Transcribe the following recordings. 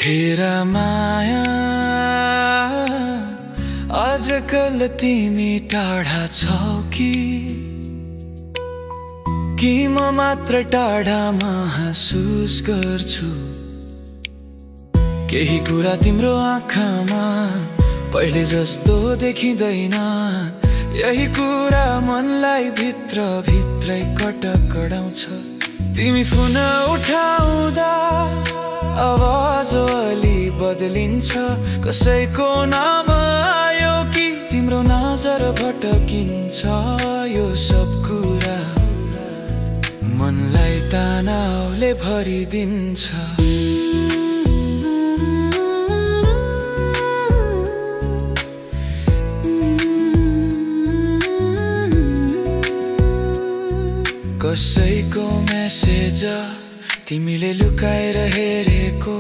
हेरा माया आजकल तिमी टाढा छौ कि म मात्र टाढा महसुस गर्छु। केही कुरा तिम्रो आँखामा पहिले जस्तो देखिँदैन। यही कुरा मनलाई भित्र भित्रै कटकडाउँछ। तिमी फोन उठाउँदा आवाज अलि बदलिन्छ। कसैको नाम आयो कि तिम्रो नजर भटकिन्छ। यो सब कुरा मनलाई तनावले भरिदिन्छ। कसैको मेसेज तिमीले लुकाएर हेरेको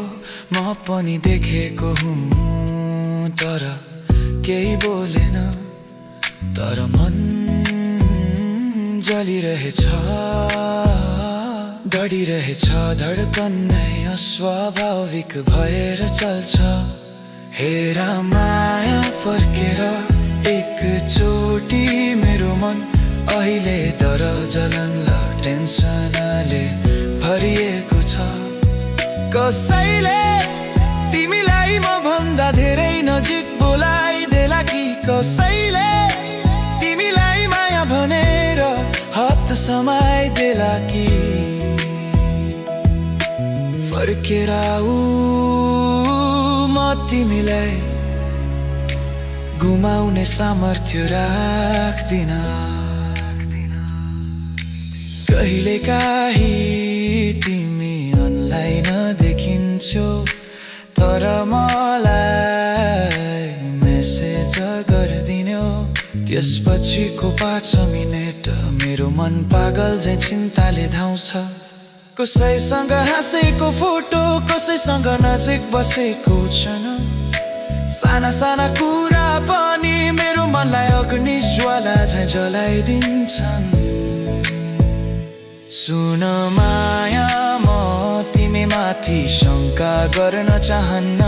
म पनि देखेको हुँ। तर केही बोलेन। तर मन जलिरहेछ, डढिरहेछ। धडकन नै अस्वाभाविक भएर चल्छ। हेरा माया फर्केर एकचोटि मेरो मन अहिले डर जलन र टेन्सनले भरिएको छ। कसैले तिमीलाई म भन्दा धेरै नजिक बोलाइदेला कि कसैले तिमीलाई माया भनेर हात समाइदेला कि फर्केर आऊ म तिमीलाई गुमाउने सामर्थ्य राख्दिन। कहिलेकाहीँ तिमी अनलाइन देखिन्छौ तर मलाई मेसेज गर्दिनौ। त्यसपछिको 5 मिनेट मेरो मन पागल झैं चिन्ताले धाउँछ। कसैसँग हाँसेको फोटो, कसैसँग नजिक बसेको क्षण। साना साना कुरा पनि मेरो मनलाई अग्नि ज्वाला झैं जलाइदिन्छन्। सुन माया म तिमी माथि शंका गर्न चाहन्न।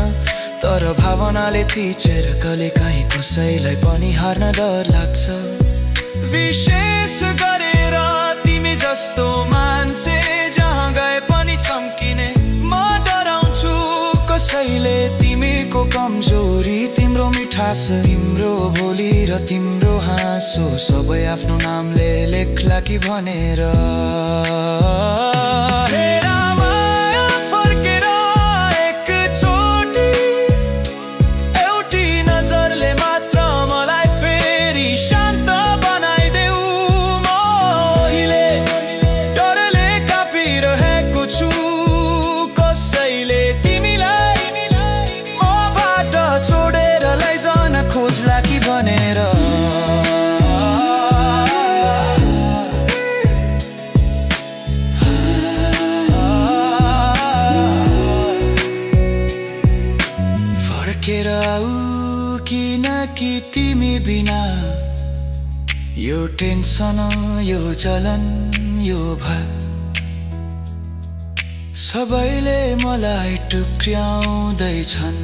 तर भावनाले थिचेर कहिलेकाहीँ कसैलाई पनि हार्न डर लाग्छ। विशेष गरेर तिमी जस्तो मान्छे जहाँ गए पनि चम्किने म डराउँछु। कसैले तिमीको कमजोरी, तिम्रो मिठास, तिम्रो बोली र तिम्रो हाँसो सबै आफ्नो नामले लेख्ला कि भनेर। हेरा माया फर्केर एकचोटि एउटी नजरले मात्र मलाई फेरि शान्त बनाइदेऊ। म अहिले डरले कापिरहेको छु। कसैले तिमीलाई मबाट छोडेर लैजान खोज्ला कि भनेर। फर्केर आऊ किनकि तिमी बिना यो टेन्सन, यो जलन, यो भय सबैले मलाई टुक्र्याउँदैछन्।